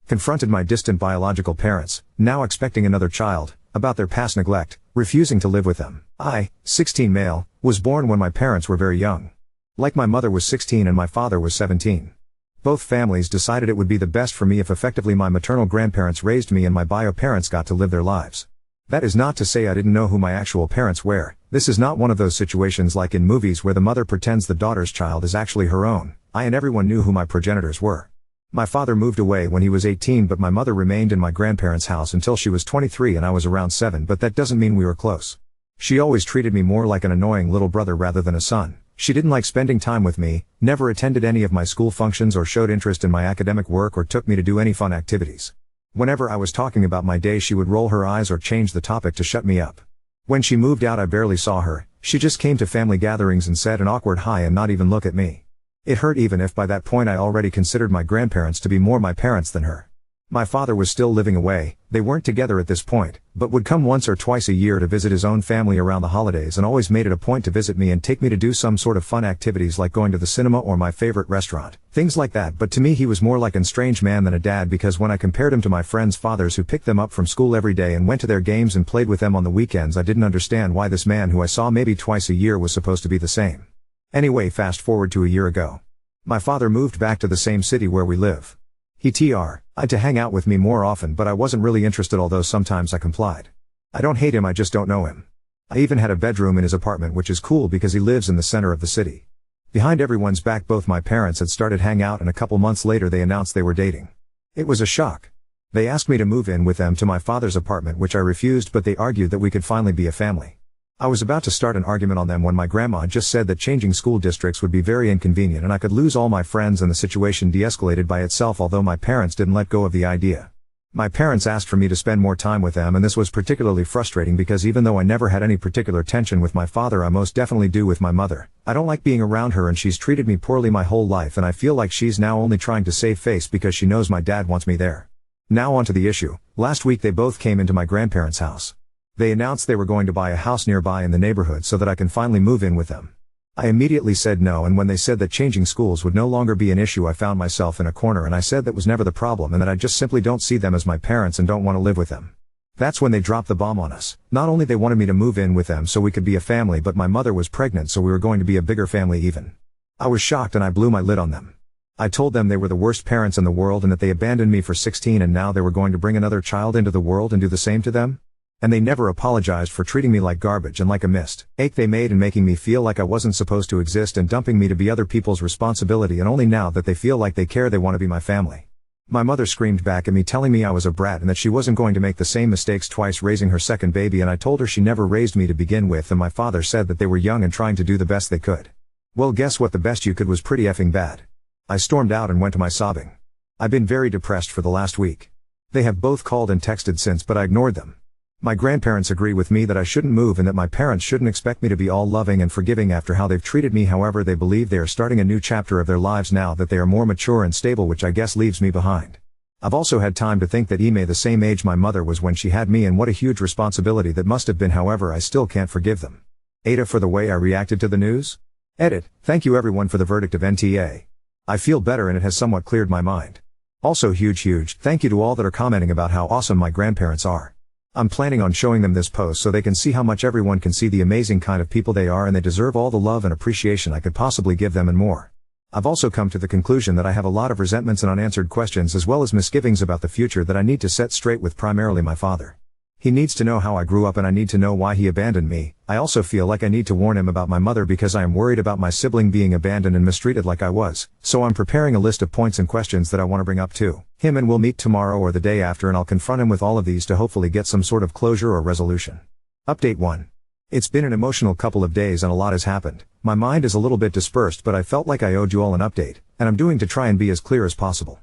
Confronted my distant biological parents, now expecting another child, about their past neglect, refusing to live with them. I, 16 male, was born when my parents were very young. Like my mother was 16 and my father was 17. Both families decided it would be the best for me if effectively my maternal grandparents raised me and my bio parents got to live their lives. That is not to say I didn't know who my actual parents were. This is not one of those situations like in movies where the mother pretends the daughter's child is actually her own. I and everyone knew who my progenitors were. My father moved away when he was 18, but my mother remained in my grandparents' house until she was 23 and I was around 7, but that doesn't mean we were close. She always treated me more like an annoying little brother rather than a son. She didn't like spending time with me, never attended any of my school functions or showed interest in my academic work or took me to do any fun activities. Whenever I was talking about my day, she would roll her eyes or change the topic to shut me up. When she moved out, I barely saw her. She just came to family gatherings and said an awkward hi and not even look at me. It hurt even if by that point I already considered my grandparents to be more my parents than her. My father was still living away, they weren't together at this point, but would come once or twice a year to visit his own family around the holidays and always made it a point to visit me and take me to do some sort of fun activities like going to the cinema or my favorite restaurant, things like that. But to me he was more like an estranged man than a dad, because when I compared him to my friends' fathers who picked them up from school every day and went to their games and played with them on the weekends, I didn't understand why this man who I saw maybe twice a year was supposed to be the same. Anyway, fast forward to a year ago. My father moved back to the same city where we live. He tried to hang out with me more often, but I wasn't really interested, although sometimes I complied. I don't hate him, I just don't know him. I even had a bedroom in his apartment, which is cool because he lives in the center of the city. Behind everyone's back, both my parents had started hang out, and a couple months later they announced they were dating. It was a shock. They asked me to move in with them to my father's apartment, which I refused, but they argued that we could finally be a family. I was about to start an argument on them when my grandma just said that changing school districts would be very inconvenient and I could lose all my friends, and the situation de-escalated by itself, although my parents didn't let go of the idea. My parents asked for me to spend more time with them, and this was particularly frustrating because even though I never had any particular tension with my father, I most definitely do with my mother. I don't like being around her and she's treated me poorly my whole life, and I feel like she's now only trying to save face because she knows my dad wants me there. Now onto the issue. Last week they both came into my grandparents' house. They announced they were going to buy a house nearby in the neighborhood so that I can finally move in with them. I immediately said no, and when they said that changing schools would no longer be an issue, I found myself in a corner, and I said that was never the problem and that I just simply don't see them as my parents and don't want to live with them. That's when they dropped the bomb on us. Not only they wanted me to move in with them so we could be a family, but my mother was pregnant, so we were going to be a bigger family even. I was shocked and I blew my lid on them. I told them they were the worst parents in the world and that they abandoned me for 16 and now they were going to bring another child into the world and do the same to them. And they never apologized for treating me like garbage and like a mistake they made and making me feel like I wasn't supposed to exist and dumping me to be other people's responsibility, and only now that they feel like they care they want to be my family. My mother screamed back at me telling me I was a brat and that she wasn't going to make the same mistakes twice raising her second baby, and I told her she never raised me to begin with, and my father said that they were young and trying to do the best they could. Well, guess what? The best you could was pretty effing bad. I stormed out and went to my sobbing. I've been very depressed for the last week. They have both called and texted since, but I ignored them. My grandparents agree with me that I shouldn't move and that my parents shouldn't expect me to be all loving and forgiving after how they've treated me. However, they believe they are starting a new chapter of their lives now that they are more mature and stable, which I guess leaves me behind. I've also had time to think that Ime the same age my mother was when she had me, and what a huge responsibility that must have been. However, I still can't forgive them. Ada for the way I reacted to the news. Edit. Thank you everyone for the verdict of NTA. I feel better and it has somewhat cleared my mind. Also huge thank you to all that are commenting about how awesome my grandparents are. I'm planning on showing them this post so they can see how much everyone can see the amazing kind of people they are, and they deserve all the love and appreciation I could possibly give them and more. I've also come to the conclusion that I have a lot of resentments and unanswered questions as well as misgivings about the future that I need to set straight with primarily my father. He needs to know how I grew up and I need to know why he abandoned me. I also feel like I need to warn him about my mother because I am worried about my sibling being abandoned and mistreated like I was, so I'm preparing a list of points and questions that I want to bring up to him, and we'll meet tomorrow or the day after and I'll confront him with all of these to hopefully get some sort of closure or resolution. Update 1. It's been an emotional couple of days and a lot has happened. My mind is a little bit dispersed, but I felt like I owed you all an update, and I'm doing to try and be as clear as possible.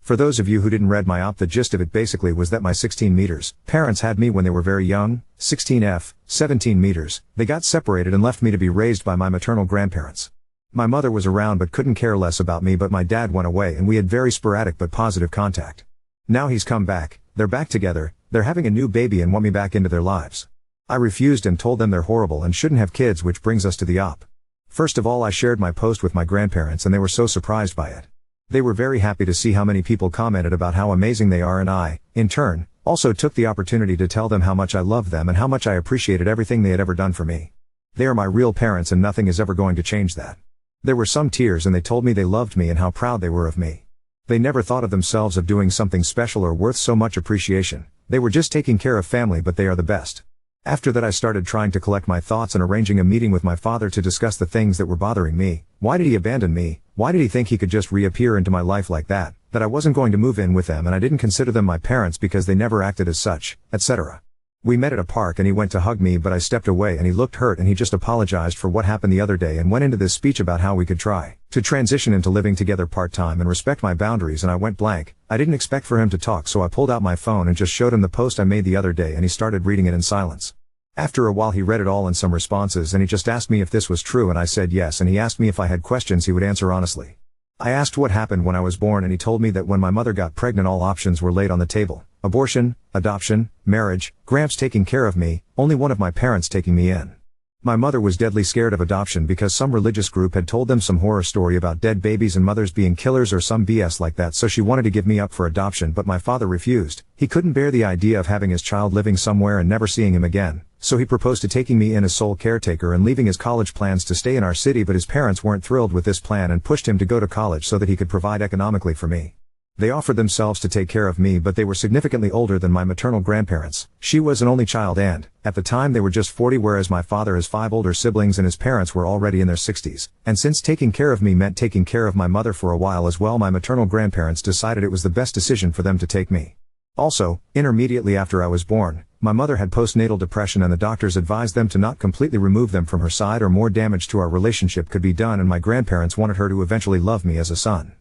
For those of you who didn't read my op, the gist of it basically was that my 16 meters parents had me when they were very young, 16F, 17 meters, they got separated and left me to be raised by my maternal grandparents. My mother was around but couldn't care less about me, but my dad went away and we had very sporadic but positive contact. Now he's come back, they're back together, they're having a new baby and want me back into their lives. I refused and told them they're horrible and shouldn't have kids, which brings us to the op. First of all, I shared my post with my grandparents and they were so surprised by it. They were very happy to see how many people commented about how amazing they are, and I, in turn, also took the opportunity to tell them how much I loved them and how much I appreciated everything they had ever done for me. They are my real parents and nothing is ever going to change that. There were some tears and they told me they loved me and how proud they were of me. They never thought of themselves of doing something special or worth so much appreciation. They were just taking care of family, but they are the best. After that I started trying to collect my thoughts and arranging a meeting with my father to discuss the things that were bothering me. Why did he abandon me? Why did he think he could just reappear into my life like that? That I wasn't going to move in with them and I didn't consider them my parents because they never acted as such, etc. We met at a park and he went to hug me, but I stepped away and he looked hurt and he just apologized for what happened the other day and went into this speech about how we could try to transition into living together part-time and respect my boundaries, and I went blank. I didn't expect for him to talk, so I pulled out my phone and just showed him the post I made the other day and he started reading it in silence. After a while he read it all and some responses and he just asked me if this was true and I said yes, and he asked me if I had questions he would answer honestly. I asked what happened when I was born and he told me that when my mother got pregnant all options were laid on the table: abortion, adoption, marriage, Gramps taking care of me, only one of my parents taking me in. My mother was deadly scared of adoption because some religious group had told them some horror story about dead babies and mothers being killers or some BS like that, so she wanted to give me up for adoption, but my father refused. He couldn't bear the idea of having his child living somewhere and never seeing him again, so he proposed to taking me in as sole caretaker and leaving his college plans to stay in our city, but his parents weren't thrilled with this plan and pushed him to go to college so that he could provide economically for me. They offered themselves to take care of me, but they were significantly older than my maternal grandparents. She was an only child and, at the time, they were just 40, whereas my father has 5 older siblings and his parents were already in their 60s. And since taking care of me meant taking care of my mother for a while as well, my maternal grandparents decided it was the best decision for them to take me. Also, intermediately after I was born, my mother had postnatal depression and the doctors advised them to not completely remove them from her side or more damage to our relationship could be done, and my grandparents wanted her to eventually love me as a son.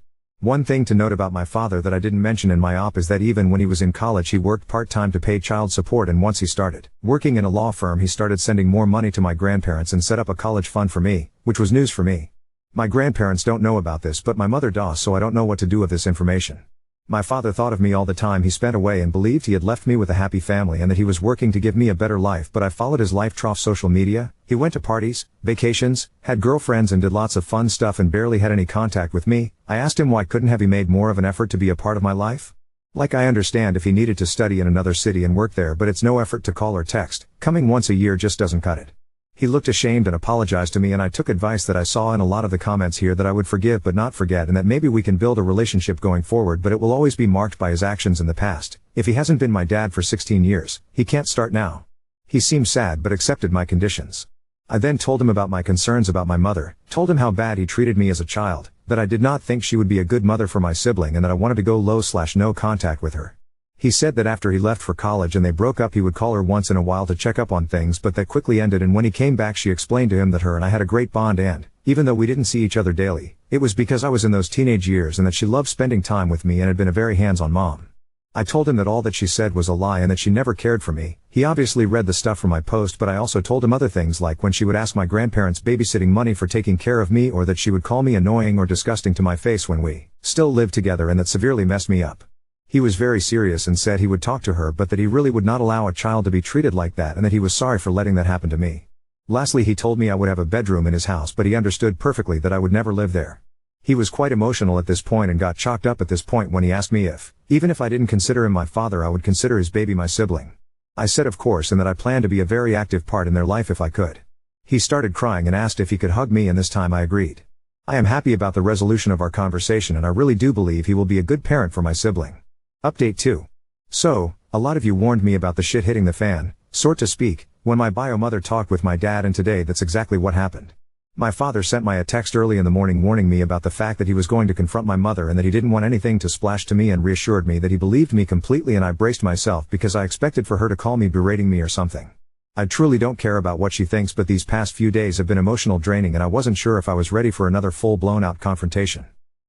One thing to note about my father that I didn't mention in my op is that even when he was in college he worked part-time to pay child support, and once he started working in a law firm he started sending more money to my grandparents and set up a college fund for me, which was news for me. My grandparents don't know about this, but my mother does, so I don't know what to do with this information. My father thought of me all the time he spent away and believed he had left me with a happy family and that he was working to give me a better life, but I followed his life trough social media. He went to parties, vacations, had girlfriends and did lots of fun stuff and barely had any contact with me. I asked him why couldn't have he made more of an effort to be a part of my life? Like, I understand if he needed to study in another city and work there, but it's no effort to call or text. Coming once a year just doesn't cut it. He looked ashamed and apologized to me, and I took advice that I saw in a lot of the comments here that I would forgive but not forget, and that maybe we can build a relationship going forward, but it will always be marked by his actions in the past. If he hasn't been my dad for 16 years, he can't start now. He seemed sad but accepted my conditions. I then told him about my concerns about my mother, told him how bad he treated me as a child, that I did not think she would be a good mother for my sibling, and that I wanted to go low/no contact with her. He said that after he left for college and they broke up he would call her once in a while to check up on things, but that quickly ended, and when he came back she explained to him that her and I had a great bond, and, even though we didn't see each other daily, it was because I was in those teenage years and that she loved spending time with me and had been a very hands-on mom. I told him that all that she said was a lie and that she never cared for me. He obviously read the stuff from my post, but I also told him other things, like when she would ask my grandparents babysitting money for taking care of me, or that she would call me annoying or disgusting to my face when we still lived together, and that severely messed me up. He was very serious and said he would talk to her, but that he really would not allow a child to be treated like that, and that he was sorry for letting that happen to me. Lastly, he told me I would have a bedroom in his house, but he understood perfectly that I would never live there. He was quite emotional at this point and got choked up at this point when he asked me if, even if I didn't consider him my father, I would consider his baby my sibling. I said of course, and that I planned to be a very active part in their life if I could. He started crying and asked if he could hug me, and this time I agreed. I am happy about the resolution of our conversation, and I really do believe he will be a good parent for my sibling. Update 2. So, a lot of you warned me about the shit hitting the fan, sort to speak, when my bio mother talked with my dad, and today that's exactly what happened. My father sent me a text early in the morning warning me about the fact that he was going to confront my mother and that he didn't want anything to splash to me, and reassured me that he believed me completely, and I braced myself because I expected for her to call me berating me or something. I truly don't care about what she thinks, but these past few days have been emotional draining and I wasn't sure if I was ready for another full-blown out confrontation.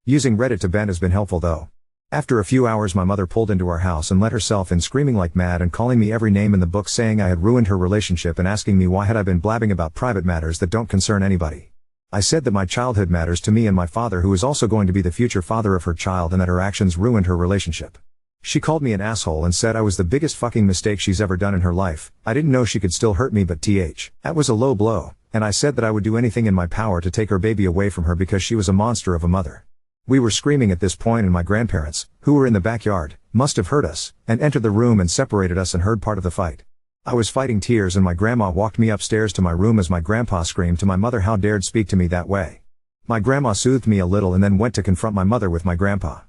Using Reddit to vent has been helpful though. After a few hours my mother pulled into our house and let herself in, screaming like mad and calling me every name in the book, saying I had ruined her relationship and asking me why had I been blabbing about private matters that don't concern anybody. I said that my childhood matters to me and my father, who is also going to be the future father of her child, and that her actions ruined her relationship. She called me an asshole and said I was the biggest fucking mistake she's ever done in her life. I didn't know she could still hurt me, but that was a low blow, and I said that I would do anything in my power to take her baby away from her because she was a monster of a mother. We were screaming at this point and my grandparents, who were in the backyard, must have heard us, and entered the room and separated us and heard part of the fight. I was fighting tears and my grandma walked me upstairs to my room as my grandpa screamed to my mother how dared speak to me that way. My grandma soothed me a little and then went to confront my mother with my grandpa.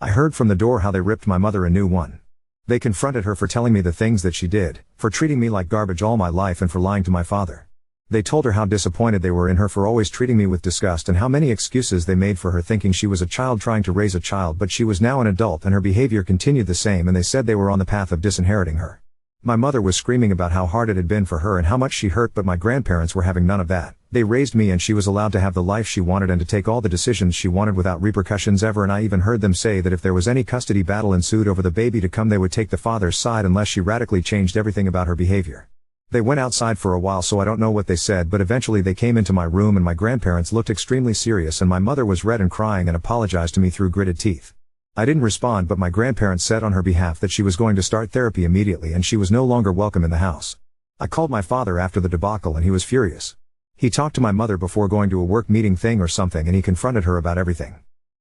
I heard from the door how they ripped my mother a new one. They confronted her for telling me the things that she did, for treating me like garbage all my life and for lying to my father. They told her how disappointed they were in her for always treating me with disgust and how many excuses they made for her thinking she was a child trying to raise a child but she was now an adult and her behavior continued the same and they said they were on the path of disinheriting her. My mother was screaming about how hard it had been for her and how much she hurt but my grandparents were having none of that. They raised me and she was allowed to have the life she wanted and to take all the decisions she wanted without repercussions ever and I even heard them say that if there was any custody battle ensued over the baby to come they would take the father's side unless she radically changed everything about her behavior. They went outside for a while so I don't know what they said but eventually they came into my room and my grandparents looked extremely serious and my mother was red and crying and apologized to me through gritted teeth. I didn't respond but my grandparents said on her behalf that she was going to start therapy immediately and she was no longer welcome in the house. I called my father after the debacle and he was furious. He talked to my mother before going to a work meeting thing or something and he confronted her about everything.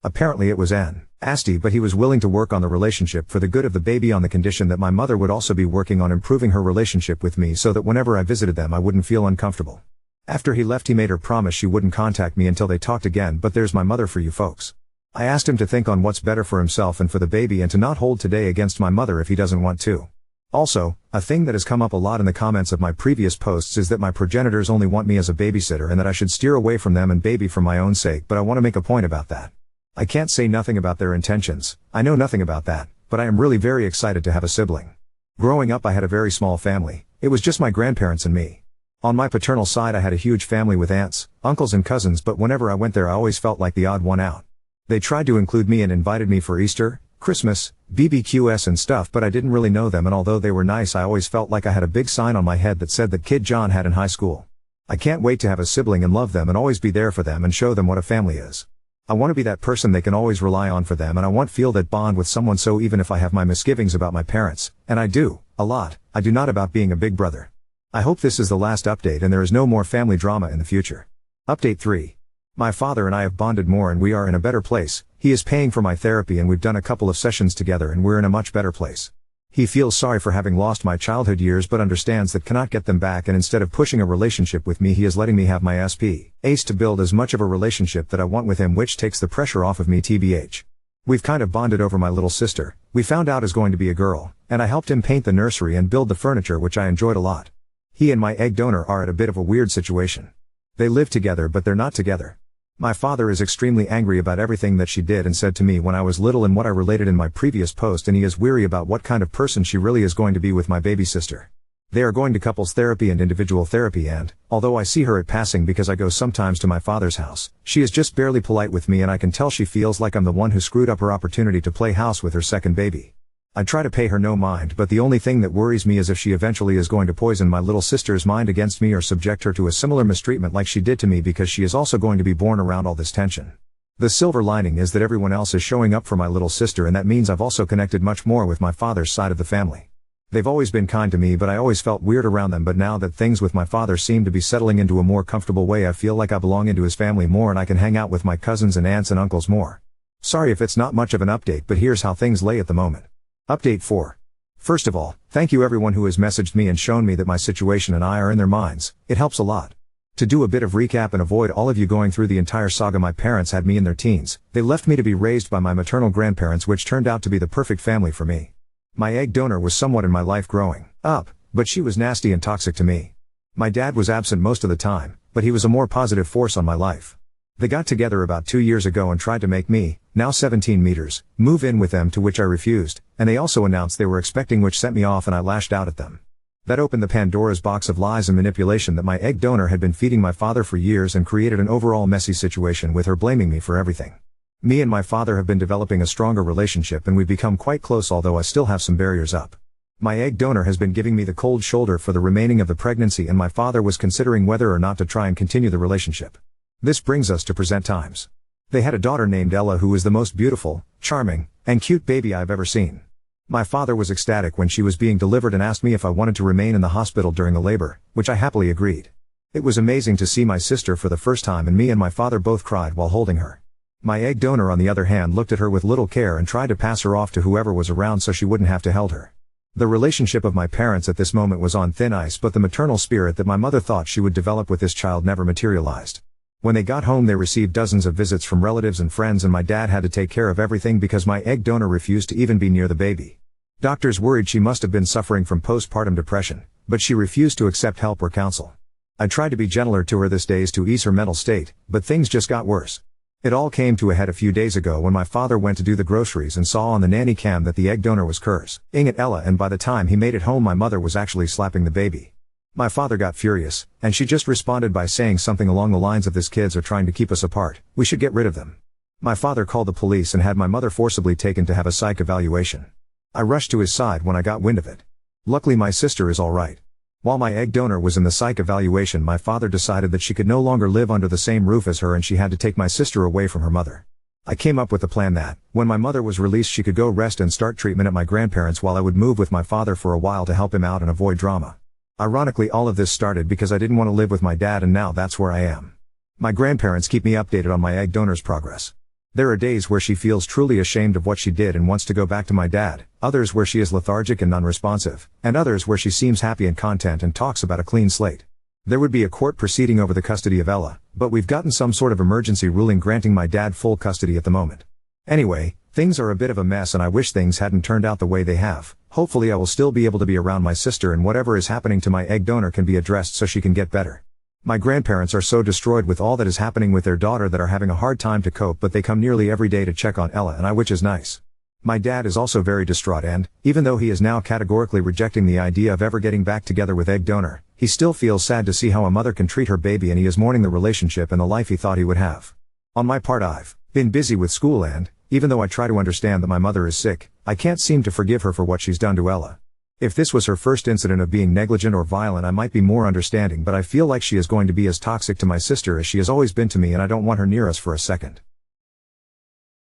Apparently it was nasty but he was willing to work on the relationship for the good of the baby on the condition that my mother would also be working on improving her relationship with me so that whenever I visited them I wouldn't feel uncomfortable. After he left he made her promise she wouldn't contact me until they talked again but there's my mother for you folks. I asked him to think on what's better for himself and for the baby and to not hold today against my mother if he doesn't want to. Also, a thing that has come up a lot in the comments of my previous posts is that my progenitors only want me as a babysitter and that I should steer away from them and baby for my own sake but I want to make a point about that. I can't say nothing about their intentions, I know nothing about that, but I am really very excited to have a sibling. Growing up I had a very small family, it was just my grandparents and me. On my paternal side I had a huge family with aunts, uncles and cousins but whenever I went there I always felt like the odd one out. They tried to include me and invited me for Easter, Christmas, BBQs and stuff but I didn't really know them and although they were nice I always felt like I had a big sign on my head that said that Kid John had in high school. I can't wait to have a sibling and love them and always be there for them and show them what a family is. I want to be that person they can always rely on for them and I want to feel that bond with someone so even if I have my misgivings about my parents, and I do, a lot, I do not about being a big brother. I hope this is the last update and there is no more family drama in the future. Update 3. My father and I have bonded more and we are in a better place, he is paying for my therapy and we've done a couple of sessions together and we're in a much better place. He feels sorry for having lost my childhood years but understands that cannot get them back and instead of pushing a relationship with me he is letting me have my ace to build as much of a relationship that I want with him which takes the pressure off of me tbh. We've kind of bonded over my little sister, we found out is going to be a girl, and I helped him paint the nursery and build the furniture which I enjoyed a lot. He and my egg donor are at a bit of a weird situation. They live together but they're not together. My father is extremely angry about everything that she did and said to me when I was little and what I related in my previous post and he is weary about what kind of person she really is going to be with my baby sister. They are going to couples therapy and individual therapy and, although I see her at passing because I go sometimes to my father's house, she is just barely polite with me and I can tell she feels like I'm the one who screwed up her opportunity to play house with her second baby. I try to pay her no mind but the only thing that worries me is if she eventually is going to poison my little sister's mind against me or subject her to a similar mistreatment like she did to me because she is also going to be born around all this tension. The silver lining is that everyone else is showing up for my little sister and that means I've also connected much more with my father's side of the family. They've always been kind to me but I always felt weird around them but now that things with my father seem to be settling into a more comfortable way I feel like I belong into his family more and I can hang out with my cousins and aunts and uncles more. Sorry if it's not much of an update but here's how things lay at the moment. Update 4. First of all, thank you everyone who has messaged me and shown me that my situation and I are in their minds, it helps a lot. To do a bit of recap and avoid all of you going through the entire saga my parents had me in their teens, they left me to be raised by my maternal grandparents which turned out to be the perfect family for me. My egg donor was somewhat in my life growing up, but she was nasty and toxic to me. My dad was absent most of the time, but he was a more positive force on my life. They got together about 2 years ago and tried to make me, now 17 meters, move in with them to which I refused, and they also announced they were expecting which sent me off and I lashed out at them. That opened the Pandora's box of lies and manipulation that my egg donor had been feeding my father for years and created an overall messy situation with her blaming me for everything. Me and my father have been developing a stronger relationship and we've become quite close although I still have some barriers up. My egg donor has been giving me the cold shoulder for the remaining of the pregnancy and my father was considering whether or not to try and continue the relationship. This brings us to present times. They had a daughter named Ella who is the most beautiful, charming, and cute baby I've ever seen. My father was ecstatic when she was being delivered and asked me if I wanted to remain in the hospital during the labor, which I happily agreed. It was amazing to see my sister for the first time and me and my father both cried while holding her. My egg donor on the other hand looked at her with little care and tried to pass her off to whoever was around so she wouldn't have to hold her. The relationship of my parents at this moment was on thin ice, but the maternal spirit that my mother thought she would develop with this child never materialized. When they got home they received dozens of visits from relatives and friends, and my dad had to take care of everything because my egg donor refused to even be near the baby. Doctors worried she must have been suffering from postpartum depression, but she refused to accept help or counsel. I tried to be gentler to her these days to ease her mental state, but things just got worse. It all came to a head a few days ago when my father went to do the groceries and saw on the nanny cam that the egg donor was cursing at Ella, and by the time he made it home my mother was actually slapping the baby. My father got furious, and she just responded by saying something along the lines of, "These kids are trying to keep us apart, we should get rid of them." My father called the police and had my mother forcibly taken to have a psych evaluation. I rushed to his side when I got wind of it. Luckily my sister is alright. While my egg donor was in the psych evaluation, my father decided that she could no longer live under the same roof as her and she had to take my sister away from her mother. I came up with a plan that, when my mother was released, she could go rest and start treatment at my grandparents' while I would move with my father for a while to help him out and avoid drama. Ironically, all of this started because I didn't want to live with my dad, and now that's where I am. My grandparents keep me updated on my egg donor's progress. There are days where she feels truly ashamed of what she did and wants to go back to my dad, others where she is lethargic and non-responsive, and others where she seems happy and content and talks about a clean slate. There would be a court proceeding over the custody of Ella, but we've gotten some sort of emergency ruling granting my dad full custody at the moment. Anyway, things are a bit of a mess and I wish things hadn't turned out the way they have. Hopefully I will still be able to be around my sister and whatever is happening to my egg donor can be addressed so she can get better. My grandparents are so destroyed with all that is happening with their daughter that are having a hard time to cope, but they come nearly every day to check on Ella and I, which is nice. My dad is also very distraught and, even though he is now categorically rejecting the idea of ever getting back together with egg donor, he still feels sad to see how a mother can treat her baby, and he is mourning the relationship and the life he thought he would have. On my part, I've been busy with school and, even though I try to understand that my mother is sick, I can't seem to forgive her for what she's done to Ella. If this was her first incident of being negligent or violent I might be more understanding, but I feel like she is going to be as toxic to my sister as she has always been to me, and I don't want her near us for a second.